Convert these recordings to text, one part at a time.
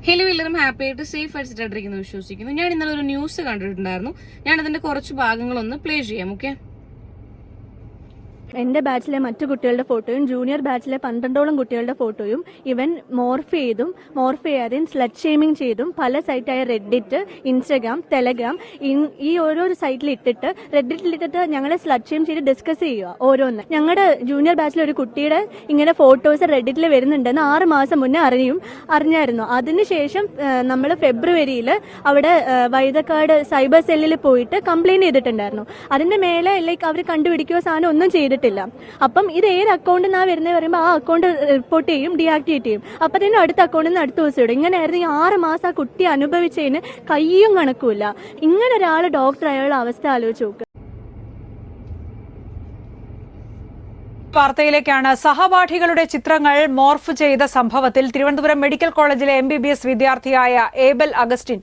Hello, എല്ലാവരും happy ആയിട്ട് safe ആയിട്ട് വിശ്വസിക്കുന്നു. ഞാൻ ഇന്നലെ ഒരു ന്യൂസ് കണ്ടിട്ടുണ്ടായിരുന്നു. ഞാൻ അതിന്റെ കുറച്ച് ഭാഗങ്ങളൊന്ന് പ്ലേ ചെയ്യാം. ഓക്കെ. എൻ്റെ ബാച്ചിലെ മറ്റു കുട്ടികളുടെ ഫോട്ടോയും ജൂനിയർ ബാച്ചിലെ 12ഓളം കുട്ടികളുടെ ഫോട്ടോയും ഇവൻ മോർഫ് ചെയ്യാതെയും സ്ലറ്റ് ഷെയ്മിങ് ചെയ്തും പല സൈറ്റായ റെഡിറ്റ്, ഇൻസ്റ്റഗ്രാം, ടെലഗ്രാം ഈ ഓരോ സൈറ്റിൽ ഇട്ടിട്ട് റെഡിറ്റിലിട്ടിട്ട് ഞങ്ങളെ സ്ലറ്റ് ഷെയിം ചെയ്ത് ഡിസ്കസ് ചെയ്യുക ഓരോന്ന്. ഞങ്ങളുടെ ജൂനിയർ ബാച്ചിലെ ഒരു കുട്ടിയുടെ ഇങ്ങനെ ഫോട്ടോസ് റെഡിറ്റിൽ വരുന്നുണ്ടെന്ന് 6 മാസം മുന്നേ അറിഞ്ഞായിരുന്നു. അതിനുശേഷം നമ്മൾ ഫെബ്രുവരിയിൽ അവിടെ വൈതക്കാട് സൈബർ സെല്ലിൽ പോയിട്ട് കംപ്ലയിന്റ് ചെയ്തിട്ടുണ്ടായിരുന്നു. അതിന്റെ മേലെ അവർ കണ്ടുപിടിക്കുകയോ സാധനം ഒന്നും ചെയ്തിട്ടില്ല. അപ്പം ഇത് ഏത് അക്കൗണ്ടിൽ നിന്നാ വരുന്നത് പറയുമ്പോൾ ആ അക്കൗണ്ട് റിപ്പോർട്ട് ചെയ്യും, ഡീആക്ടിവേറ്റ് ചെയ്യും. അപ്പൊ തന്നെ അടുത്ത അക്കൗണ്ടിൽ നിന്ന് അടുത്ത ദിവസം ഇടും. ഇങ്ങനെയായിരുന്നു ഈ 6 മാസം ആ കുട്ടി അനുഭവിച്ചതിന് കയ്യും കണക്കുമില്ല. ഇങ്ങനെ ഒരാൾ ഡോക്ടർ അയാളുടെ അവസ്ഥ ആലോചിച്ച് നോക്കുക. വാർത്തയിലേക്കാണ്. സഹപാഠികളുടെ ചിത്രങ്ങൾ മോർഫ് ചെയ്ത സംഭവത്തിൽ തിരുവനന്തപുരം മെഡിക്കൽ കോളേജിലെ MBBS വിദ്യാർത്ഥിയായ ഏബൽ അഗസ്റ്റിൻ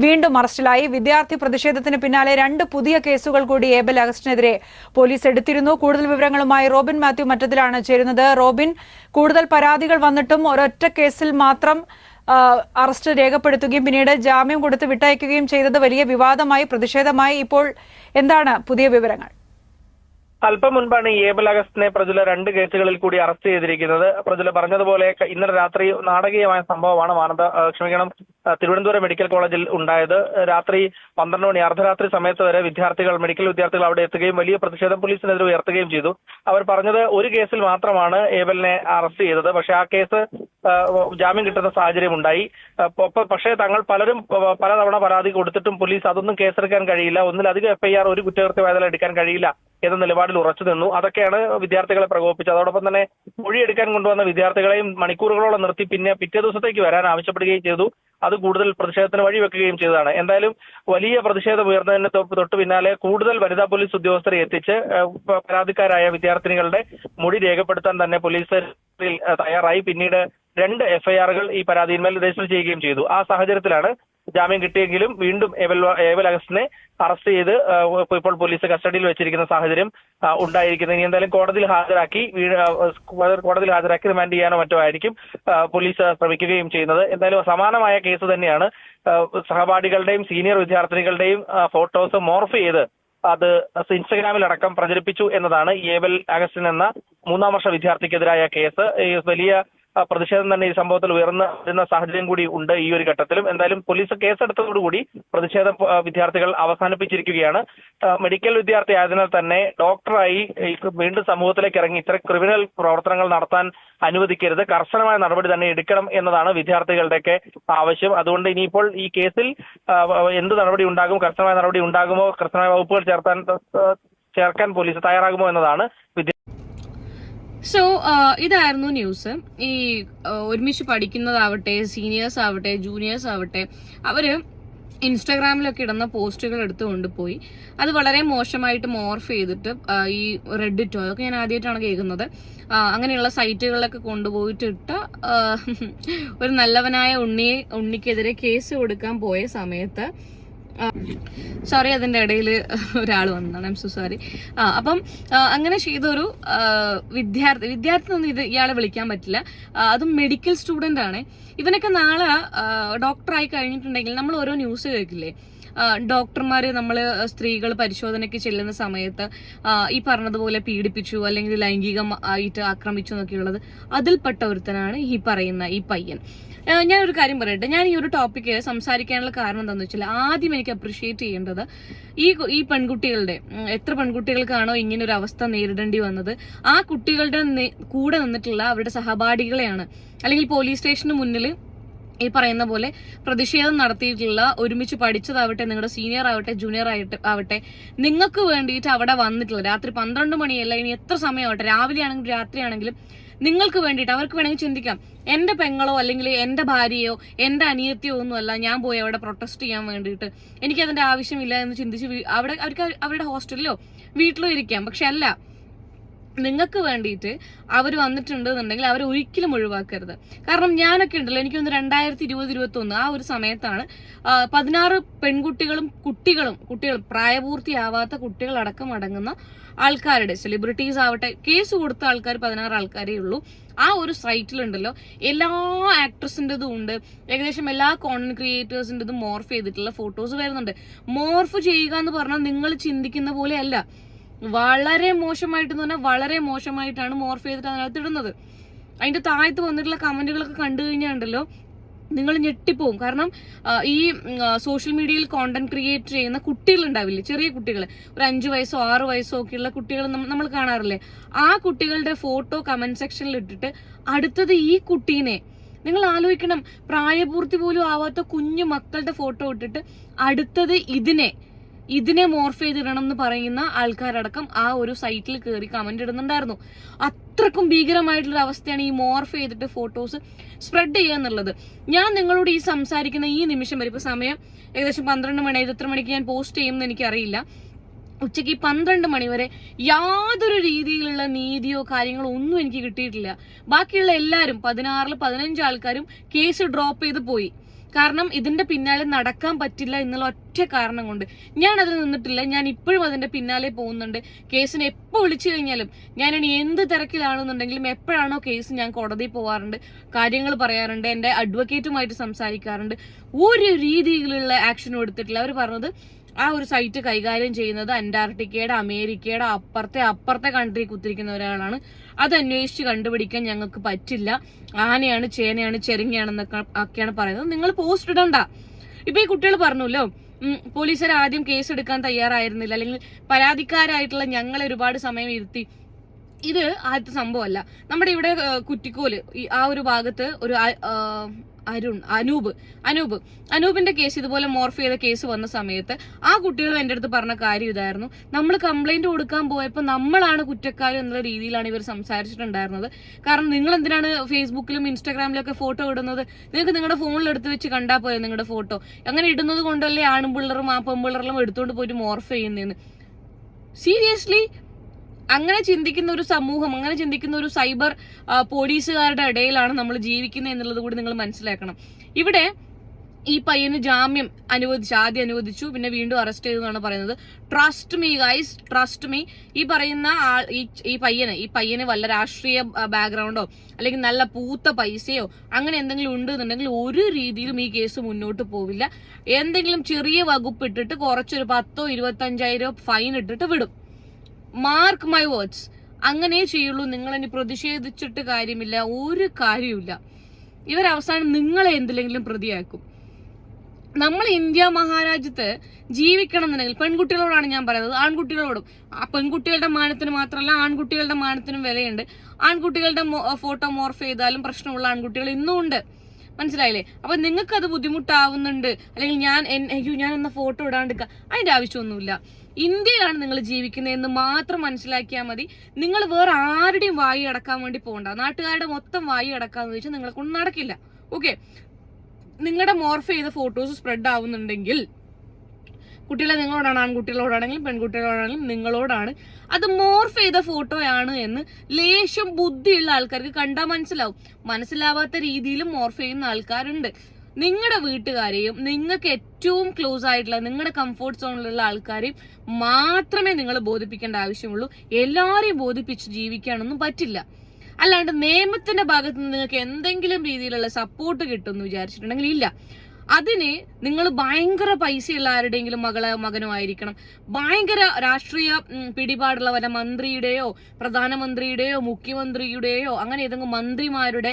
വീണ്ടും അറസ്റ്റിലായി. വിദ്യാർത്ഥി പ്രതിഷേധത്തിന് പിന്നാലെ 2 പുതിയ കേസുകൾ കൂടി ഏബൽ അഗസ്റ്റിനെതിരെ പോലീസ് എടുത്തിരുന്നു. കൂടുതൽ വിവരങ്ങളുമായി റോബിൻ മാത്യു മറ്റത്തിലാണ് ചേരുന്നത്. റോബിൻ, കൂടുതൽ പരാതികൾ വന്നിട്ടും ഒരൊറ്റ കേസിൽ മാത്രം അറസ്റ്റ് രേഖപ്പെടുത്തുകയും പിന്നീട് ജാമ്യം കൊടുത്ത് വിട്ടയക്കുകയും ചെയ്തത് വലിയ വിവാദമായി, പ്രതിഷേധമായി. ഇപ്പോൾ എന്താണ് പുതിയ വിവരങ്ങൾ? അല്പം മുൻപാണ് ഈ ഏബൽ അഗസ്റ്റിനെ പ്രജുല 2 കേസുകളിൽ കൂടി അറസ്റ്റ് ചെയ്തിരിക്കുന്നത്. പ്രജുല പറഞ്ഞതുപോലെ ഇന്നലെ രാത്രി നാടകീയമായ സംഭവമാണ് തിരുവനന്തപുരം മെഡിക്കൽ കോളേജിൽ ഉണ്ടായത്. രാത്രി 12 മണി അർദ്ധരാത്രി സമയത്ത് വരെ മെഡിക്കൽ വിദ്യാർത്ഥികൾ അവിടെ എത്തുകയും വലിയ പ്രതിഷേധം പോലീസിനെതിരെ ഉയർത്തുകയും ചെയ്തു. അവർ പറഞ്ഞത് ഒരു കേസിൽ മാത്രമാണ് ഏബലിനെ അറസ്റ്റ് ചെയ്തത്. പക്ഷെ ആ കേസ് ജാമ്യം കിട്ടുന്ന സാഹചര്യം ഉണ്ടായി. പക്ഷേ തങ്ങൾ പലരും പലതവണ പരാതി കൊടുത്തിട്ടും പോലീസ് അതൊന്നും കേസെടുക്കാൻ കഴിയില്ല, ഒന്നിലധികം FIR ഒരു കുറ്റകൃത്യമായാലും എടുക്കാൻ കഴിയില്ല എന്ന നിലപാടിൽ ഉറച്ചു നിന്നു. അതൊക്കെയാണ് വിദ്യാർത്ഥികളെ പ്രകോപിപ്പിച്ചത്. അതോടൊപ്പം തന്നെ മൊഴിയെടുക്കാൻ കൊണ്ടുവന്ന വിദ്യാർത്ഥികളെയും മണിക്കൂറുകളോളം നിർത്തി പിറ്റേ ദിവസത്തേക്ക് വരാൻ ആവശ്യപ്പെടുകയും ചെയ്തു. അത് കൂടുതൽ പ്രതിഷേധത്തിന് വഴിവെക്കുകയും ചെയ്തതാണ്. എന്തായാലും വലിയ പ്രതിഷേധം ഉയർന്നതിന് തൊട്ട് പിന്നാലെ കൂടുതൽ വനിതാ പോലീസ് ഉദ്യോഗസ്ഥരെ എത്തിച്ച് പരാതിക്കാരായ വിദ്യാർത്ഥിനികളുടെ മൊഴി രേഖപ്പെടുത്താൻ തന്നെ പോലീസ് തയ്യാറായി. പിന്നീട് 2 FIRകൾ ഈ പരാതിയിന്മേൽ രജിസ്റ്റർ ചെയ്യുകയും ചെയ്തു. ആ സാഹചര്യത്തിലാണ് ജാമ്യം കിട്ടിയെങ്കിലും വീണ്ടും ഏബൽ അഗസ്റ്റിനെ അറസ്റ്റ് ചെയ്ത് ഇപ്പോൾ പോലീസ് കസ്റ്റഡിയിൽ വെച്ചിരിക്കുന്ന സാഹചര്യം ഉണ്ടായിരിക്കുന്നത്. ഇനി എന്തായാലും കോടതിയിൽ ഹാജരാക്കി റിമാൻഡ് ചെയ്യാനോ മറ്റോ ആയിരിക്കും പോലീസ് ശ്രമിക്കുകയും ചെയ്യുന്നത്. എന്തായാലും സമാനമായ കേസ് തന്നെയാണ്. സഹപാഠികളുടെയും സീനിയർ വിദ്യാർത്ഥിനികളുടെയും ഫോട്ടോസ് മോർഫ് ചെയ്ത് അത് ഇൻസ്റ്റഗ്രാമിലടക്കം പ്രചരിപ്പിച്ചു എന്നതാണ് ഏബൽ അഗസ്റ്റിൻ എന്ന 3ാം വർഷ വിദ്യാർത്ഥിക്കെതിരായ കേസ്. വലിയ പ്രതിഷേധം തന്നെ ഈ സംഭവത്തിൽ ഉയർന്നു വരുന്ന സാഹചര്യം കൂടി ഉണ്ട് ഈ ഒരു ഘട്ടത്തിലും. എന്തായാലും പോലീസ് കേസെടുത്തതോടുകൂടി പ്രതിഷേധം വിദ്യാർത്ഥികൾ അവസാനിപ്പിച്ചിരിക്കുകയാണ്. മെഡിക്കൽ വിദ്യാർത്ഥി ആയതിനാൽ തന്നെ ഡോക്ടറായി വീണ്ടും സമൂഹത്തിലേക്ക് ഇറങ്ങി ഇത്തരം ക്രിമിനൽ പ്രവർത്തനങ്ങൾ നടത്താൻ അനുവദിക്കരുത്, കർശനമായ നടപടി തന്നെ എടുക്കണം എന്നതാണ് വിദ്യാർത്ഥികളുടെയൊക്കെ ആവശ്യം. അതുകൊണ്ട് ഇനിയിപ്പോൾ ഈ കേസിൽ എന്ത് നടപടി ഉണ്ടാകും, കർശനമായ നടപടി ഉണ്ടാകുമോ, കർശനമായ വകുപ്പുകൾ ചേർക്കാൻ പോലീസ് തയ്യാറാകുമോ എന്നതാണ് സോ ഇതായിരുന്നു ന്യൂസ്. ഈ ഒരുമിച്ച് പഠിക്കുന്നതാവട്ടെ, സീനിയേഴ്സ് ആവട്ടെ, ജൂനിയേഴ്സ് ആവട്ടെ, അവര് ഇൻസ്റ്റാഗ്രാമിലൊക്കെ ഇടുന്ന പോസ്റ്റുകൾ എടുത്തു കൊണ്ടുപോയി അത് വളരെ മോശമായിട്ട് മോർഫ് ചെയ്തിട്ട് ഈ റെഡിറ്റോ അതൊക്കെ ഞാൻ ആദ്യമായിട്ടാണ് കേൾക്കുന്നത്. അങ്ങനെയുള്ള സൈറ്റുകളിലൊക്കെ കൊണ്ടുപോയിട്ടിട്ട ഒരു നല്ലവനായ ഉണ്ണിക്കെതിരെ കേസ് കൊടുക്കാൻ പോയ സമയത്ത് സോറി, അതിന്റെ ഇടയിൽ ഒരാൾ വന്നതാണ്, ഐം സോ സോറി. അപ്പം അങ്ങനെ ചെയ്തൊരു വിദ്യാർത്ഥി ഒന്നും ഇയാളെ വിളിക്കാൻ പറ്റില്ല. അതും മെഡിക്കൽ സ്റ്റുഡന്റ് ആണ്. ഇവനൊക്കെ നാളെ ഡോക്ടറായി കഴിഞ്ഞിട്ടുണ്ടെങ്കിൽ നമ്മൾ ഓരോ ന്യൂസ് കേൾക്കില്ലേ, ഡോക്ടർമാര് സ്ത്രീകൾ പരിശോധനയ്ക്ക് ചെല്ലുന്ന സമയത്ത് ഈ പറഞ്ഞതുപോലെ പീഡിപ്പിച്ചു അല്ലെങ്കിൽ ലൈംഗികമായിട്ട് ആക്രമിച്ചു എന്നൊക്കെയുള്ളത്, അതിൽപ്പെട്ട ഒരുത്തനാണ് ഈ പറയുന്ന ഈ പയ്യൻ. ഞാനൊരു കാര്യം പറയട്ടെ, ഞാൻ ഈ ഒരു ടോപ്പിക്ക് സംസാരിക്കാനുള്ള കാരണം എന്താണെന്ന് വെച്ചാൽ ആദ്യം എനിക്ക് അപ്രിഷിയേറ്റ് ചെയ്യേണ്ടത് ഈ പെൺകുട്ടികളുടെ എത്ര പെൺകുട്ടികൾക്കാണോ ഇങ്ങനെ ഒരു അവസ്ഥ നേരിടേണ്ടി വന്നത്, ആ കുട്ടികളുടെ കൂടെ നിന്നിട്ടുള്ള അവരുടെ സഹപാഠികളെയാണ്. അല്ലെങ്കിൽ പോലീസ് സ്റ്റേഷന് മുന്നിൽ ഈ പറയുന്ന പോലെ പ്രതിഷേധം നടത്തിയിട്ടുള്ള, ഒരുമിച്ച് പഠിച്ചതാവട്ടെ, നിങ്ങളുടെ സീനിയർ ആവട്ടെ, ജൂനിയർ ആവട്ടെ, നിങ്ങൾക്ക് വേണ്ടിയിട്ട് അവിടെ വന്നിട്ടുള്ള രാത്രി 12 മണിയല്ല, ഇനി എത്ര സമയമാവട്ടെ, രാവിലെ ആണെങ്കിലും രാത്രി ആണെങ്കിലും നിങ്ങൾക്ക് വേണ്ടിയിട്ട് അവർക്ക് വേണമെങ്കിൽ ചിന്തിക്കാം, എന്റെ പെങ്ങളോ അല്ലെങ്കിൽ എന്റെ ഭാര്യയോ എന്റെ അനിയത്തിയോ ഒന്നുമല്ല ഞാൻ പോയി അവിടെ പ്രൊട്ടസ്റ്റ് ചെയ്യാൻ വേണ്ടിയിട്ട്, എനിക്കതിന്റെ ആവശ്യമില്ല എന്ന് ചിന്തിച്ച് അവർക്ക് അവരുടെ ഹോസ്റ്റലിലോ വീട്ടിലോ ഇരിക്കാം. പക്ഷെ അല്ല, നിങ്ങൾക്ക് വേണ്ടിയിട്ട് അവർ വന്നിട്ടുണ്ട് എന്നുണ്ടെങ്കിൽ അവരെ ഒരിക്കലും ഒഴിവാക്കരുത്. കാരണം ഞാനൊക്കെ ഉണ്ടല്ലോ, എനിക്കൊന്ന് 2020-21 ആ ഒരു സമയത്താണ് 16 പെൺകുട്ടികളും കുട്ടികളും പ്രായപൂർത്തിയാവാത്ത കുട്ടികളടക്കം അടങ്ങുന്ന ആൾക്കാരുടെ, സെലിബ്രിറ്റീസ് ആവട്ടെ, കേസ് കൊടുത്ത ആൾക്കാർ 16 ആൾക്കാരേ ഉള്ളൂ. ആ ഒരു സൈറ്റിലുണ്ടല്ലോ എല്ലാ ആക്ട്രസിൻ്റെതും ഉണ്ട്, ഏകദേശം എല്ലാ കോണ്ടന്റ് ക്രിയേറ്റേഴ്സിൻ്റെതും മോർഫ് ചെയ്തിട്ടുള്ള ഫോട്ടോസ് വരുന്നുണ്ട്. മോർഫ് ചെയ്യുക എന്ന് പറഞ്ഞാൽ നിങ്ങൾ ചിന്തിക്കുന്ന പോലെ അല്ല, വളരെ മോശമായിട്ട് പറഞ്ഞാൽ വളരെ മോശമായിട്ടാണ് മോർഫ് ചെയ്തിട്ട് അതിനകത്ത് ഇടുന്നത്. അതിന്റെ താഴത്ത് വന്നിട്ടുള്ള കമന്റുകളൊക്കെ കണ്ടു കഴിഞ്ഞാണ്ടല്ലോ നിങ്ങൾ ഞെട്ടിപ്പോവും. കാരണം ഈ സോഷ്യൽ മീഡിയയിൽ കോണ്ടന്റ് ക്രിയേറ്റ് ചെയ്യുന്ന കുട്ടികൾ ഉണ്ടാവില്ലേ, ചെറിയ കുട്ടികൾ, ഒരു 5 വയസ്സോ 6 വയസ്സോ ഒക്കെയുള്ള കുട്ടികൾ നമ്മൾ കാണാറില്ലേ, ആ കുട്ടികളുടെ ഫോട്ടോ കമന്റ് സെക്ഷനിൽ ഇട്ടിട്ട് അടുത്തത് ഈ കുട്ടീനെ, നിങ്ങൾ ആലോചിക്കണം, പ്രായപൂർത്തി പോലും ആവാത്ത കുഞ്ഞു മക്കളുടെ ഫോട്ടോ ഇട്ടിട്ട് അടുത്തത് ഇതിനെ മോർഫ് ചെയ്തിടണം എന്ന് പറയുന്ന ആൾക്കാരടക്കം ആ ഒരു സൈറ്റിൽ കയറി കമന്റ് ഇടുന്നുണ്ടായിരുന്നു. അത്രക്കും ഭീകരമായിട്ടുള്ള അവസ്ഥയാണ് ഈ മോർഫ് ചെയ്തിട്ട് ഫോട്ടോസ് സ്പ്രെഡ് ചെയ്യുക എന്നുള്ളത്. ഞാൻ നിങ്ങളോട് ഈ സംസാരിക്കുന്ന ഈ നിമിഷം വരെ, ഇപ്പൊ സമയം ഏകദേശം 12 മണി, എത്ര മണിക്ക് ഞാൻ പോസ്റ്റ് ചെയ്യുമെന്ന് എനിക്കറിയില്ല, ഉച്ചയ്ക്ക് 12 മണി വരെ യാതൊരു രീതിയിലുള്ള നീതിയോ കാര്യങ്ങളോ ഒന്നും എനിക്ക് കിട്ടിയിട്ടില്ല. ബാക്കിയുള്ള എല്ലാവരും 15 ആൾക്കാരും കേസ് ഡ്രോപ്പ് ചെയ്ത് പോയി. കാരണം ഇതിന്റെ പിന്നാലെ നടക്കാൻ പറ്റില്ല എന്നുള്ള ഒറ്റ കാരണം കൊണ്ട് ഞാൻ അതിൽ നിന്നിട്ടില്ല. ഞാൻ ഇപ്പോഴും അതിന്റെ പിന്നാലെ പോകുന്നുണ്ട്. കേസിന് എപ്പോൾ വിളിച്ചു കഴിഞ്ഞാലും ഞാൻ ഇനി എന്ത് തിരക്കിലാണെന്നുണ്ടെങ്കിലും എപ്പോഴാണോ കേസ് ഞാൻ കോടതിയിൽ പോകാറുണ്ട്, കാര്യങ്ങൾ പറയാറുണ്ട്, എന്റെ അഡ്വക്കേറ്റുമായിട്ട് സംസാരിക്കാറുണ്ട്. ഒരു രീതിയിലുള്ള ആക്ഷനും എടുത്തിട്ടില്ല. അവർ പറഞ്ഞത് ആ ഒരു സൈറ്റ് കൈകാര്യം ചെയ്യുന്നത് അന്റാർട്ടിക്കയുടെ, അമേരിക്കയുടെ അപ്പുറത്തെ കൺട്രി കുത്തിരിക്കുന്ന ഒരാളാണ്. അത് അന്വേഷിച്ച് കണ്ടുപിടിക്കാൻ ഞങ്ങൾക്ക് പറ്റില്ല, ആനയാണ്, ചേനയാണ്, ചെരിങ്ങയാണെന്നൊക്കെ ഒക്കെയാണ് പറയുന്നത്. നിങ്ങൾ പോസ്റ്റ് ഇടണ്ട. ഇപ്പൊ ഈ കുട്ടികൾ പറഞ്ഞല്ലോ, പോലീസുകാർ ആദ്യം കേസ് എടുക്കാൻ തയ്യാറായിരുന്നില്ല, അല്ലെങ്കിൽ പരാതിക്കാരായിട്ടുള്ള ഞങ്ങളെ ഒരുപാട് സമയം ഇരുത്തി. ഇത് ആദ്യത്തെ സംഭവമല്ല. നമ്മുടെ ഇവിടെ കുറ്റിക്കോല് ആ ഒരു ഭാഗത്ത് ഒരു അനൂപിന്റെ കേസ് ഇതുപോലെ മോർഫ് ചെയ്ത കേസ് വന്ന സമയത്ത് ആ കുട്ടികൾ എന്റെ അടുത്ത് പറഞ്ഞ കാര്യം ഇതായിരുന്നു, നമ്മൾ കംപ്ലൈന്റ് കൊടുക്കാൻ പോയപ്പോൾ നമ്മളാണ് കുറ്റക്കാർ എന്നുള്ള രീതിയിലാണ് ഇവർ സംസാരിച്ചിട്ടുണ്ടായിരുന്നത്. കാരണം നിങ്ങൾ എന്തിനാണ് ഫേസ്ബുക്കിലും ഇൻസ്റ്റാഗ്രാമിലും ഒക്കെ ഫോട്ടോ ഇടുന്നത്, നിങ്ങൾക്ക് നിങ്ങളുടെ ഫോണിൽ എടുത്ത് വെച്ച് കണ്ടാൽ പോയത് നിങ്ങളുടെ ഫോട്ടോ, അങ്ങനെ ഇടുന്നത് കൊണ്ടല്ലേ ആൺപിള്ളറും ആ പെൺപിള്ളറും എടുത്തുകൊണ്ട് പോയിട്ട് മോർഫ് ചെയ്യുന്നതെന്ന്. സീരിയസ്ലി അങ്ങനെ ചിന്തിക്കുന്ന ഒരു സമൂഹം, അങ്ങനെ ചിന്തിക്കുന്ന ഒരു സൈബർ പോലീസുകാരുടെ ഇടയിലാണ് നമ്മൾ ജീവിക്കുന്നത് എന്നുള്ളത് കൂടി നിങ്ങൾ മനസ്സിലാക്കണം. ഇവിടെ ഈ പയ്യന് ജാമ്യം ആദ്യം അനുവദിച്ചു, പിന്നെ വീണ്ടും അറസ്റ്റ് ചെയ്തെന്നാണ് പറയുന്നത്. Trust me guys, trust me. ഈ പറയുന്ന ഈ പയ്യന് വല്ല രാഷ്ട്രീയ ബാക്ക്ഗ്രൗണ്ടോ അല്ലെങ്കിൽ നല്ല പൂത്ത പൈസയോ അങ്ങനെ എന്തെങ്കിലും ഉണ്ടെന്നുണ്ടെങ്കിൽ ഒരു രീതിയിലും ഈ കേസ് മുന്നോട്ട് പോവില്ല. എന്തെങ്കിലും ചെറിയ വകുപ്പ് ഇട്ടിട്ട് കുറച്ചൊരു 10,000 25,000 ഫൈൻ ഇട്ടിട്ട് വിടും. മാർക്ക് മൈ വേർഡ്സ്, അങ്ങനെ ചെയ്യുള്ളൂ. നിങ്ങൾ ഇനി പ്രതിഷേധിച്ചിട്ട് കാര്യമില്ല, ഒരു കാര്യമില്ല. ഇവരവസാനം നിങ്ങളെ എന്തിലെങ്കിലും പ്രതിയാക്കും. നമ്മൾ ഇന്ത്യ മഹാരാജ്യത്ത് ജീവിക്കണം എന്നുണ്ടെങ്കിൽ, പെൺകുട്ടികളോടാണ് ഞാൻ പറയുന്നത്, ആൺകുട്ടികളോടും. ആ പെൺകുട്ടികളുടെ മാനത്തിന് മാത്രമല്ല ആൺകുട്ടികളുടെ മാനത്തിനും വിലയുണ്ട്. ആൺകുട്ടികളുടെ ഫോട്ടോ മോർഫ് ചെയ്താലും പ്രശ്നമുള്ള ആൺകുട്ടികൾ ഇന്നും ഉണ്ട്. മനസ്സിലായില്ലേ? അപ്പൊ നിങ്ങൾക്ക് അത് ബുദ്ധിമുട്ടാവുന്നുണ്ട്, അല്ലെങ്കിൽ ഞാൻ എന്ന ഫോട്ടോ ഇടാണ്ടിരിക്കുക, അതിന്റെ ആവശ്യമൊന്നുമില്ല. ഇന്ത്യയിലാണ് നിങ്ങൾ ജീവിക്കുന്നതെന്ന് മാത്രം മനസ്സിലാക്കിയാൽ മതി. നിങ്ങൾ വേറെ ആരുടെയും വായി അടക്കാൻ വേണ്ടി പോകണ്ട. നാട്ടുകാരുടെ മൊത്തം വായി അടക്കാന്ന് വെച്ചാൽ നിങ്ങളെ കൊണ്ട് നടക്കില്ല. ഓക്കെ, നിങ്ങളുടെ മോർഫ് ചെയ്ത ഫോട്ടോസ് സ്പ്രെഡ് ആവുന്നുണ്ടെങ്കിൽ കുട്ടികളെ നിങ്ങളോടാണ്, ആൺകുട്ടികളോടാണെങ്കിലും പെൺകുട്ടികളോടാണെങ്കിലും നിങ്ങളോടാണ്. അത് മോർഫ് ചെയ്ത ഫോട്ടോയാണ് എന്ന് ലേശം ബുദ്ധിയുള്ള ആൾക്കാർക്ക് കണ്ടാൽ മനസ്സിലാവും. മനസ്സിലാവാത്ത രീതിയിലും മോർഫ് ചെയ്യുന്ന ആൾക്കാരുണ്ട്. നിങ്ങളുടെ വീട്ടുകാരെയും നിങ്ങൾക്ക് ഏറ്റവും ക്ലോസ് ആയിട്ടുള്ള നിങ്ങളുടെ കംഫോർട്ട് സോണിലുള്ള ആൾക്കാരെയും മാത്രമേ നിങ്ങൾ ബോധിപ്പിക്കേണ്ട ആവശ്യമുള്ളൂ. എല്ലാവരെയും ബോധിപ്പിച്ച് ജീവിക്കാനൊന്നും പറ്റില്ല. അല്ലാണ്ട് നിയമത്തിന്റെ ഭാഗത്ത് നിന്ന് നിങ്ങൾക്ക് എന്തെങ്കിലും രീതിയിലുള്ള സപ്പോർട്ട് കിട്ടുമെന്ന് വിചാരിച്ചിട്ടുണ്ടെങ്കിൽ ഇല്ല. അതിന് നിങ്ങൾ ഭയങ്കര പൈസയുള്ള ആരുടെയെങ്കിലും മകനോ ആയിരിക്കണം, ഭയങ്കര രാഷ്ട്രീയ പിടിപാടുള്ള വല്ല മന്ത്രിയുടെയോ പ്രധാനമന്ത്രിയുടെയോ മുഖ്യമന്ത്രിയുടെയോ അങ്ങനെ ഏതെങ്കിലും മന്ത്രിമാരുടെ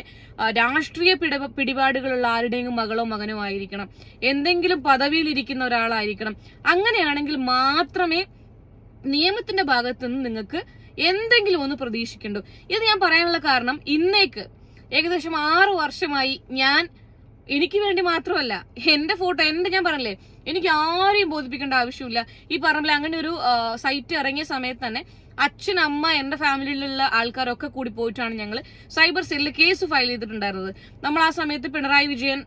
രാഷ്ട്രീയ പിടിപാടുകളുള്ള ആരുടെയെങ്കിലും മകളോ മകനോ ആയിരിക്കണം, എന്തെങ്കിലും പദവിയിൽ ഇരിക്കുന്ന ഒരാളായിരിക്കണം. അങ്ങനെയാണെങ്കിൽ മാത്രമേ നിയമത്തിന്റെ ഭാഗത്തു നിന്ന് നിങ്ങൾക്ക് എന്തെങ്കിലും ഒന്ന് പ്രതീക്ഷിക്കണ്ടു. ഇത് ഞാൻ പറയാനുള്ള കാരണം, ഇന്നേക്ക് ഏകദേശം 6 വർഷമായി എനിക്ക് വേണ്ടി മാത്രമല്ല, എന്റെ ഫോട്ടോ ഞാൻ പറഞ്ഞില്ലേ, എനിക്ക് ആരെയും ബോധിപ്പിക്കേണ്ട ആവശ്യമില്ല. ഈ പറഞ്ഞ അങ്ങനെ ഒരു സൈറ്റ് ഇറങ്ങിയ സമയത്ത് തന്നെ അച്ഛൻ, അമ്മ, എന്റെ ഫാമിലിയിലുള്ള ആൾക്കാരൊക്കെ കൂടി പോയിട്ടാണ് ഞങ്ങൾ സൈബർ സെല്ലിൽ കേസ് ഫയൽ ചെയ്തിട്ടുണ്ടായിരുന്നത്. നമ്മൾ ആ സമയത്ത് പിണറായി വിജയൻ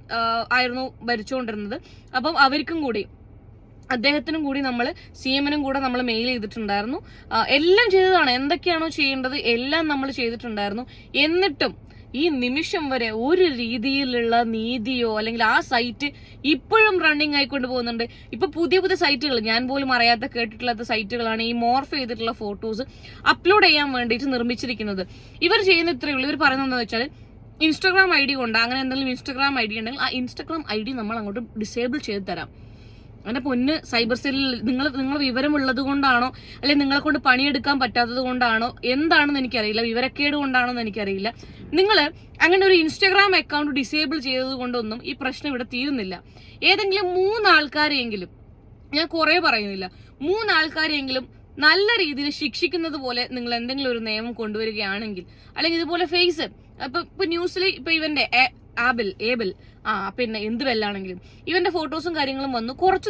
ആയിരുന്നു ഭരിച്ചുകൊണ്ടിരുന്നത്. അപ്പം അവർക്കും കൂടി അദ്ദേഹത്തിനും കൂടി നമ്മൾ CM-നും കൂടെ നമ്മൾ മെയിൽ ചെയ്തിട്ടുണ്ടായിരുന്നു. എല്ലാം ചെയ്തതാണ്, എന്തൊക്കെയാണോ ചെയ്യേണ്ടത് എല്ലാം നമ്മൾ ചെയ്തിട്ടുണ്ടായിരുന്നു. എന്നിട്ടും ഈ നിമിഷം വരെ ഒരു രീതിയിലുള്ള നീതിയോ അല്ലെങ്കിൽ ആ സൈറ്റ് ഇപ്പോഴും റണ്ണിങ് ആയിക്കൊണ്ട് പോകുന്നുണ്ട്. ഇപ്പൊ പുതിയ പുതിയ സൈറ്റുകൾ, ഞാൻ പോലും അറിയാത്ത കേട്ടിട്ടില്ലാത്ത സൈറ്റുകളാണ് ഈ മോർഫ് ചെയ്തിട്ടുള്ള ഫോട്ടോസ് അപ്ലോഡ് ചെയ്യാൻ വേണ്ടിയിട്ട് നിർമ്മിച്ചിരിക്കുന്നത്. ഇവർ ചെയ്യുന്ന ഇത്രയേ ഉള്ളൂ. ഇവർ പറയുന്നതെന്ന് വെച്ചാൽ ഇൻസ്റ്റാഗ്രാം ID കൊണ്ട്, അങ്ങനെ എന്തെങ്കിലും ഇൻസ്റ്റാഗ്രാം ID ഉണ്ടെങ്കിൽ ആ ഇൻസ്റ്റാഗ്രാം ID നമ്മൾ അങ്ങോട്ട് ഡിസേബിൾ ചെയ്ത് തരാം. അങ്ങനെ പൊന്ന് സൈബർ സെല്ലിൽ നിങ്ങൾ വിവരമുള്ളത് കൊണ്ടാണോ അല്ലെങ്കിൽ നിങ്ങളെ കൊണ്ട് പണിയെടുക്കാൻ പറ്റാത്തത് കൊണ്ടാണോ എന്താണെന്ന് എനിക്കറിയില്ല, വിവരക്കേട് കൊണ്ടാണോ എന്ന് എനിക്കറിയില്ല. നിങ്ങൾ അങ്ങനെ ഒരു ഇൻസ്റ്റാഗ്രാം അക്കൗണ്ട് ഡിസേബിൾ ചെയ്തത് കൊണ്ടൊന്നും ഈ പ്രശ്നം ഇവിടെ തീരുന്നില്ല. ഏതെങ്കിലും 3 ആൾക്കാരെയെങ്കിലും, ഞാൻ കുറെ പറയുന്നില്ല, 3 ആൾക്കാരെയെങ്കിലും നല്ല രീതിയിൽ ശിക്ഷിക്കുന്നത് പോലെ നിങ്ങൾ എന്തെങ്കിലും ഒരു നിയമം കൊണ്ടുവരികയാണെങ്കിൽ, അല്ലെങ്കിൽ ഇതുപോലെ ഫേസ് ഇപ്പൊ ന്യൂസിൽ ഇപ്പൊ ഇവന്റെ ഏബൽ പിന്നെ എന്ത് വെല്ലാണെങ്കിലും ഇവന്റെ ഫോട്ടോസും കാര്യങ്ങളും വന്നു കുറച്ചു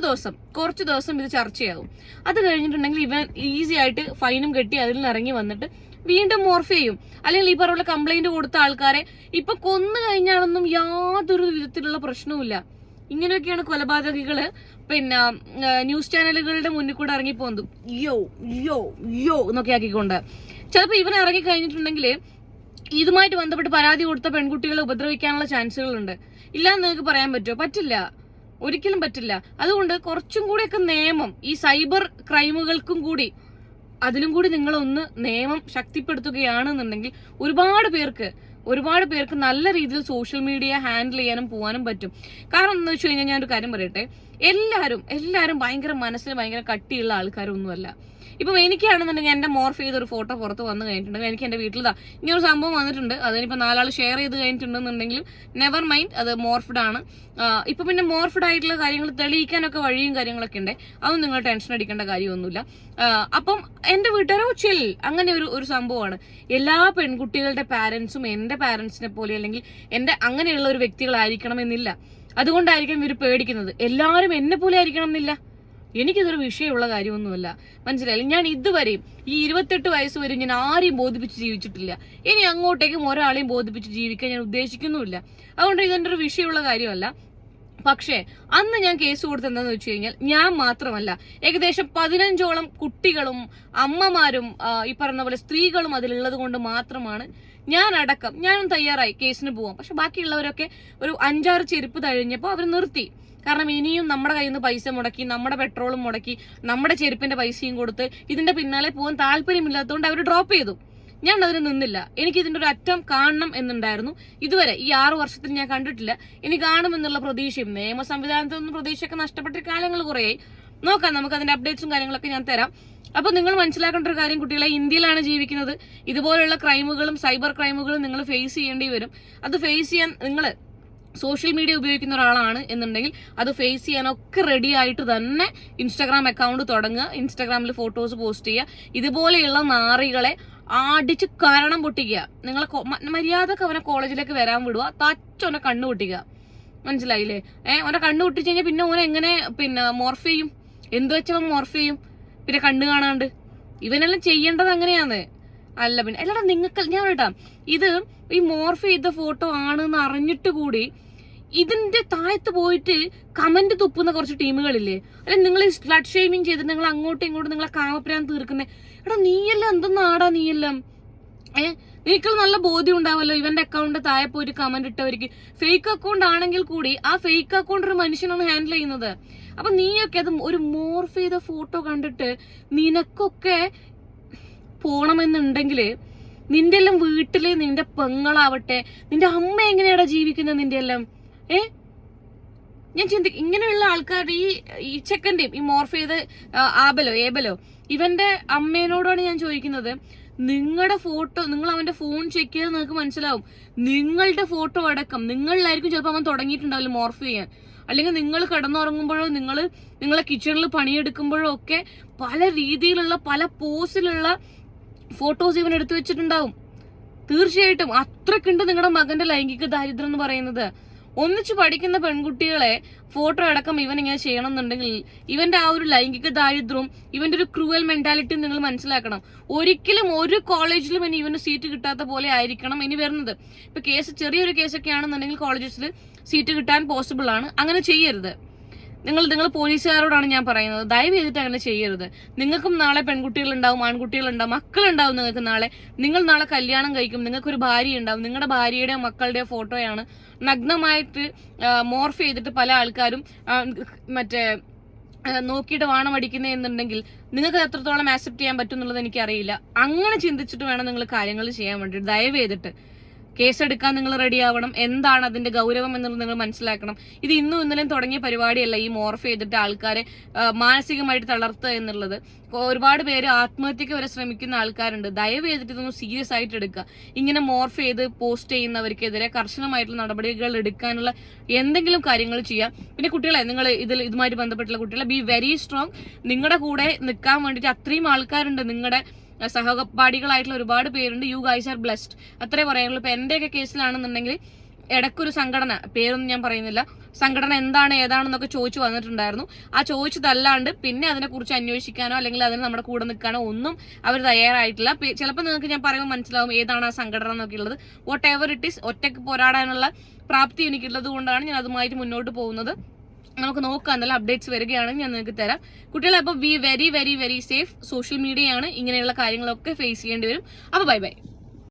ദിവസം ഇത് ചർച്ചയാകും. അത് കഴിഞ്ഞിട്ടുണ്ടെങ്കിൽ ഇവൻ ഈസി ആയിട്ട് ഫൈനും കെട്ടി അതിൽ നിന്ന് ഇറങ്ങി വന്നിട്ട് വീണ്ടും മോർഫ് ചെയ്യും. അല്ലെങ്കിൽ ഈ പറഞ്ഞ കംപ്ലൈന്റ് കൊടുത്ത ആൾക്കാരെ ഇപ്പൊ കൊന്നു കഴിഞ്ഞാലൊന്നും യാതൊരു വിധത്തിലുള്ള പ്രശ്നവുമില്ല. ഇങ്ങനെയൊക്കെയാണ് കൊലപാതകികള് പിന്നെ ന്യൂസ് ചാനലുകളുടെ മുന്നിൽ കൂടെ ഇറങ്ങി പോകുന്നത്, യോ യോ യോ എന്നൊക്കെ ആക്കിക്കൊണ്ട്. ചിലപ്പോ ഇവൻ ഇറങ്ങി കഴിഞ്ഞിട്ടുണ്ടെങ്കിൽ ഇതുമായിട്ട് ബന്ധപ്പെട്ട് പരാതി കൊടുത്ത പെൺകുട്ടികളെ ഉപദ്രവിക്കാനുള്ള ചാൻസുകളുണ്ട്. ഇല്ലാന്ന് നിങ്ങൾക്ക് പറയാൻ പറ്റുമോ? പറ്റില്ല, ഒരിക്കലും പറ്റില്ല. അതുകൊണ്ട് കുറച്ചും കൂടിയൊക്കെ നിയമം ഈ സൈബർ ക്രൈമുകൾക്കും കൂടി അതിലും കൂടി നിങ്ങളൊന്ന് നിയമം ശക്തിപ്പെടുത്തുകയാണെന്നുണ്ടെങ്കിൽ ഒരുപാട് പേർക്ക് നല്ല രീതിയിൽ സോഷ്യൽ മീഡിയ ഹാൻഡിൽ ചെയ്യാനും പോകാനും പറ്റും. കാരണം എന്താ വെച്ച് കഴിഞ്ഞാൽ ഞാൻ ഒരു കാര്യം പറയട്ടെ, എല്ലാവരും ഭയങ്കര മനസ്സിന് ഭയങ്കര കട്ടിയുള്ള ആൾക്കാരൊന്നുമല്ല. ഇപ്പം എനിക്കാണെന്നുണ്ടെങ്കിൽ എന്റെ മോർഫ് ചെയ്തൊരു ഫോട്ടോ പുറത്ത് വന്നു കഴിഞ്ഞിട്ടുണ്ടെങ്കിൽ എനിക്ക് എന്റെ വീട്ടിൽ ഇങ്ങനെ ഒരു സംഭവം വന്നിട്ടുണ്ട്, അതിനിപ്പോ 4 ആൾ ഷെയർ ചെയ്ത് കഴിഞ്ഞിട്ടുണ്ടെന്നുണ്ടെങ്കിലും നെവർ മൈൻഡ്, അത് മോർഫ്ഡ് ആണ്. ഇപ്പൊ പിന്നെ മോർഫ്ഡ് ആയിട്ടുള്ള കാര്യങ്ങൾ തെളിയിക്കാനൊക്കെ വഴിയും കാര്യങ്ങളൊക്കെ ഉണ്ട്, അതൊന്നും നിങ്ങൾ ടെൻഷൻ അടിക്കേണ്ട കാര്യമൊന്നുമില്ല. അപ്പം എന്റെ വീട്ടുകാരോ ചിൽ, അങ്ങനെ ഒരു സംഭവമാണ്. എല്ലാ പെൺകുട്ടികളുടെ പാരന്റ്സും എന്റെ പാരന്റ്സിനെ പോലെ അല്ലെങ്കിൽ എന്റെ അങ്ങനെയുള്ള ഒരു വ്യക്തികളായിരിക്കണം എന്നില്ല. അതുകൊണ്ടായിരിക്കും ഇവർ പേടിക്കുന്നത്. എല്ലാവരും എന്നെ പോലെ ആയിരിക്കണം എന്നില്ല. എനിക്കിതൊരു വിഷയമുള്ള കാര്യമൊന്നുമല്ല, മനസ്സിലായില്ല. ഞാൻ ഇതുവരെയും ഈ 28 വയസ്സ് വരെ ഞാൻ ആരെയും ബോധിപ്പിച്ച് ജീവിച്ചിട്ടില്ല. ഇനി അങ്ങോട്ടേക്കും ഒരാളെയും ബോധിപ്പിച്ച് ജീവിക്കാൻ ഞാൻ ഉദ്ദേശിക്കുന്നുമില്ല. അതുകൊണ്ട് ഇതെന്റെ ഒരു വിഷയമുള്ള കാര്യമല്ല. പക്ഷേ അന്ന് ഞാൻ കേസ് കൊടുത്തത് എന്താന്ന് വെച്ച് കഴിഞ്ഞാൽ ഞാൻ മാത്രമല്ല, ഏകദേശം 15ഓളം കുട്ടികളും അമ്മമാരും ഈ പറഞ്ഞ പോലെ സ്ത്രീകളും അതിലുള്ളത് കൊണ്ട് മാത്രമാണ് ഞാനും തയ്യാറായി കേസിന് പോവാം. പക്ഷെ ബാക്കിയുള്ളവരൊക്കെ ഒരു 5-6 ചെരുപ്പ് തഴിഞ്ഞപ്പോൾ അവർ നിർത്തി. കാരണം ഇനിയും നമ്മുടെ കയ്യിൽ നിന്ന് പൈസ മുടക്കി, നമ്മുടെ പെട്രോളും മുടക്കി, നമ്മുടെ ചെരുപ്പിന്റെ പൈസയും കൊടുത്ത് ഇതിന്റെ പിന്നാലെ പോകാൻ താല്പര്യമില്ലാത്തതുകൊണ്ട് അവർ ഡ്രോപ്പ് ചെയ്തു. ഞാൻ അതിന് നിന്നില്ല. എനിക്ക് ഇതിന്റെ ഒരു അറ്റം കാണണം എന്നുണ്ടായിരുന്നു. ഇതുവരെ ഈ 6 വർഷത്തിൽ ഞാൻ കണ്ടിട്ടില്ല. ഇനി കാണുമെന്നുള്ള പ്രതീക്ഷയും, നിയമ സംവിധാനത്തിൽ നിന്നും പ്രതീക്ഷയൊക്കെ നഷ്ടപ്പെട്ട കാലങ്ങൾ കുറേയായി. നോക്കാം, നമുക്ക് അതിന്റെ അപ്ഡേറ്റ്സും കാര്യങ്ങളൊക്കെ ഞാൻ തരാം. അപ്പൊ നിങ്ങൾ മനസ്സിലാക്കേണ്ട ഒരു കാര്യം, കുട്ടികളെ, ഇന്ത്യയിലാണ് ജീവിക്കുന്നത്. ഇതുപോലുള്ള ക്രൈമുകളും സൈബർ ക്രൈമുകളും നിങ്ങൾ ഫേസ് ചെയ്യേണ്ടി വരും. അത് ഫേസ് ചെയ്യാൻ നിങ്ങൾ സോഷ്യൽ മീഡിയ ഉപയോഗിക്കുന്ന ഒരാളാണ് എന്നുണ്ടെങ്കിൽ അത് ഫേസ് ചെയ്യാനൊക്കെ റെഡി ആയിട്ട് തന്നെ ഇൻസ്റ്റാഗ്രാം അക്കൗണ്ട് തുടങ്ങുക, ഇൻസ്റ്റാഗ്രാമിൽ ഫോട്ടോസ് പോസ്റ്റ് ചെയ്യുക, ഇതുപോലെയുള്ള നാറികളെ അടിച്ച് കാരണം പൊട്ടിക്കുക. നിങ്ങളെ മര്യാദക്ക് അവനെ കോളേജിലേക്ക് വരാൻ വിടുക, തച്ചോനെ കണ്ണു പൊട്ടിക്കുക. മനസ്സിലായില്ലേ? അവനെ കണ്ണു പൊട്ടിച്ചു കഴിഞ്ഞാൽ പിന്നെ ഓനെ എങ്ങനെ പിന്നെ മോർഫ് ചെയ്യും? എന്ത് വെച്ചവൻ മോർഫ് ചെയ്യും? പിന്നെ കണ്ണു കാണാണ്ട് ഇവനെല്ലാം ചെയ്യേണ്ടത് അങ്ങനെയാന്ന് അല്ല. പിന്നെ അല്ലടാ, നിങ്ങൾക്ക് ഞാൻ കേട്ടാ, ഇത് ഈ മോർഫ് ചെയ്ത ഫോട്ടോ ആണെന്ന് അറിഞ്ഞിട്ട് കൂടി ഇതിന്റെ താഴത്ത് പോയിട്ട് കമന്റ് തുപ്പുന്ന കുറച്ച് ടീമുകളില്ലേ, അല്ലെങ്കിൽ നിങ്ങൾ സ്ലട്ട് ഷെയ്മിങ് ചെയ്തിട്ട് നിങ്ങൾ അങ്ങോട്ടും ഇങ്ങോട്ടും നിങ്ങളെ കാമപ്രാൻ തീർക്കുന്നേ. എടാ നീയെല്ലാം എന്തൊന്നാടാ നീയെല്ലാം? നിങ്ങൾക്ക് നല്ല ബോധ്യം ഉണ്ടാവല്ലോ ഇവന്റെ അക്കൗണ്ട് താഴെ പോയിട്ട് കമന്റ് ഇട്ടവർക്ക്. ഫേക്ക് അക്കൗണ്ട് ആണെങ്കിൽ കൂടി ആ ഫേക്ക് അക്കൗണ്ട് ഒരു മനുഷ്യനാണ് ഹാൻഡിൽ ചെയ്യുന്നത്. അപ്പൊ നീയൊക്കെ അത് ഒരു മോർഫ് ചെയ്ത ഫോട്ടോ കണ്ടിട്ട് നിനക്കൊക്കെ പോണമെന്നുണ്ടെങ്കില് നിന്റെ എല്ലാം വീട്ടില് നിന്റെ പെങ്ങളാവട്ടെ, നിന്റെ അമ്മ എങ്ങനെയാടാ ജീവിക്കുന്നത് നിന്റെ എല്ലാം? ഞാൻ ഇങ്ങനെയുള്ള ആൾക്കാരുടെ ഈ ചെക്കന്റെയും ഈ മോർഫ് ചെയ്ത ഏബലോ ഇവന്റെ അമ്മേനോടാണ് ഞാൻ ചോദിക്കുന്നത്, നിങ്ങളുടെ ഫോട്ടോ, നിങ്ങൾ അവന്റെ ഫോൺ ചെക്ക് ചെയ്താൽ നിങ്ങൾക്ക് മനസ്സിലാവും. നിങ്ങളുടെ ഫോട്ടോ അടക്കം നിങ്ങളിലായിരിക്കും ചിലപ്പോൾ അവൻ തുടങ്ങിയിട്ടുണ്ടാവില്ല മോർഫ് ചെയ്യാൻ. അല്ലെങ്കിൽ നിങ്ങൾ കിടന്നുറങ്ങുമ്പോഴോ നിങ്ങളെ കിച്ചണിൽ പണിയെടുക്കുമ്പോഴോ ഒക്കെ പല രീതിയിലുള്ള പല പോസിലുള്ള ഫോട്ടോസ് ഇവൻ എടുത്തു വെച്ചിട്ടുണ്ടാവും. തീർച്ചയായിട്ടും അത്രക്കുണ്ട് നിങ്ങളുടെ മകന്റെ ലൈംഗിക ദാരിദ്ര്യം എന്ന് പറയുന്നത്. ഒന്നിച്ചു പഠിക്കുന്ന പെൺകുട്ടികളെ ഫോട്ടോ അടക്കം ഇവൻ ഇങ്ങനെ ചെയ്യണം എന്നുണ്ടെങ്കിൽ ഇവന്റെ ആ ഒരു ലൈംഗിക ദാരിദ്ര്യവും ഇവന്റെ ഒരു ക്രൂവൽ മെന്റാലിറ്റി നിങ്ങൾ മനസ്സിലാക്കണം. ഒരിക്കലും ഒരു കോളേജിലും ഇനി ഇവന് സീറ്റ് കിട്ടാത്ത പോലെ ആയിരിക്കണം ഇനി വരുന്നത്. ഇപ്പൊ ചെറിയൊരു കേസൊക്കെ ആണെന്നുണ്ടെങ്കിൽ കോളേജസിൽ സീറ്റ് കിട്ടാൻ പോസിബിൾ ആണ്. അങ്ങനെ ചെയ്യരുത്. നിങ്ങൾ പോലീസുകാരോടാണ് ഞാൻ പറയുന്നത്, ദയവ് ചെയ്തിട്ട് അങ്ങനെ ചെയ്യരുത്. നിങ്ങൾക്കും നാളെ പെൺകുട്ടികളുണ്ടാവും, ആൺകുട്ടികളുണ്ടാവും, മക്കളുണ്ടാവും. നിങ്ങൾക്ക് നിങ്ങൾ നാളെ കല്യാണം കഴിക്കും, നിങ്ങൾക്കൊരു ഭാര്യ ഉണ്ടാവും. നിങ്ങളുടെ ഭാര്യയുടെയോ മക്കളുടെയോ ഫോട്ടോയാണ് നഗ്നമായിട്ട് മോർഫ് ചെയ്തിട്ട് പല ആൾക്കാരും നോക്കിയിട്ട് വാണമടിക്കുന്നത് എന്നുണ്ടെങ്കിൽ നിങ്ങൾക്ക് എത്രത്തോളം ആക്സെപ്റ്റ് ചെയ്യാൻ പറ്റും എന്നുള്ളത് എനിക്കറിയില്ല. അങ്ങനെ ചിന്തിച്ചിട്ട് വേണം നിങ്ങൾ കാര്യങ്ങൾ ചെയ്യാൻ വേണ്ടിയിട്ട്. ദയവ് ചെയ്തിട്ട് കേസെടുക്കാൻ നിങ്ങൾ റെഡി ആവണം. എന്താണ് അതിന്റെ ഗൗരവം എന്നുള്ളത് നിങ്ങൾ മനസ്സിലാക്കണം. ഇത് ഇന്നും ഇന്നലെയും തുടങ്ങിയ പരിപാടിയല്ല ഈ മോർഫ് ചെയ്തിട്ട് ആൾക്കാരെ മാനസികമായിട്ട് തളർത്തുക എന്നുള്ളത്. ഒരുപാട് പേര് ആത്മഹത്യക്ക് വരെ ശ്രമിക്കുന്ന ആൾക്കാരുണ്ട്. ദയവ് ചെയ്തിട്ട് ഇതൊന്നും സീരിയസ് ആയിട്ട് എടുക്കുക. ഇങ്ങനെ മോർഫ് ചെയ്ത് പോസ്റ്റ് ചെയ്യുന്നവർക്കെതിരെ കർശനമായിട്ടുള്ള നടപടികൾ എടുക്കാനുള്ള എന്തെങ്കിലും കാര്യങ്ങൾ ചെയ്യാം. പിന്നെ കുട്ടികളെ, നിങ്ങൾ ഇതുമായി ബന്ധപ്പെട്ടുള്ള കുട്ടികളെ ബി വെരി സ്ട്രോങ്. നിങ്ങളുടെ കൂടെ നിൽക്കാൻ വേണ്ടിയിട്ട് അത്രയും ആൾക്കാരുണ്ട്. നിങ്ങളുടെ സഹപാഠികളായിട്ടുള്ള ഒരുപാട് പേരുണ്ട്. You guys are blessed. അത്രേ പറയാനുള്ളൂ. ഇപ്പൊ എന്റെയൊക്കെ കേസിലാണെന്നുണ്ടെങ്കിൽ ഇടയ്ക്കൊരു സംഘടന, പേരൊന്നും ഞാൻ പറയുന്നില്ല, സംഘടന എന്താണ് ഏതാണെന്നൊക്കെ ചോദിച്ചു വന്നിട്ടുണ്ടായിരുന്നു. ആ ചോദിച്ചതല്ലാണ്ട് പിന്നെ അതിനെക്കുറിച്ച് അന്വേഷിക്കാനോ അല്ലെങ്കിൽ അതിന് നമ്മുടെ കൂടെ നിൽക്കാനോ ഒന്നും അവർ തയ്യാറായിട്ടില്ല. ചിലപ്പോൾ നിങ്ങൾക്ക് ഞാൻ പറയുമ്പോൾ മനസ്സിലാവും ഏതാണ് ആ സംഘടന എന്നൊക്കെ ഉള്ളത്. വാട്ട് എവർ ഇറ്റ് ഈസ്, ഒറ്റയ്ക്ക് പോരാടാനുള്ള പ്രാപ്തി എനിക്കുള്ളത് കൊണ്ടാണ് ഞാൻ അതുമായിട്ട് മുന്നോട്ട് പോകുന്നത്. നമുക്ക് നോക്കാം, എന്തെല്ലാം അപ്ഡേറ്റ്സ് വരികയാണെങ്കിൽ ഞാൻ നിങ്ങൾക്ക് തരാം. കുട്ടികളെ അപ്പോൾ be very very very safe. Social മീഡിയയാണ്, ഇങ്ങനെയുള്ള കാര്യങ്ങളൊക്കെ ഫേസ് ചെയ്യേണ്ടി വരും. അപ്പോൾ ബൈ ബൈ.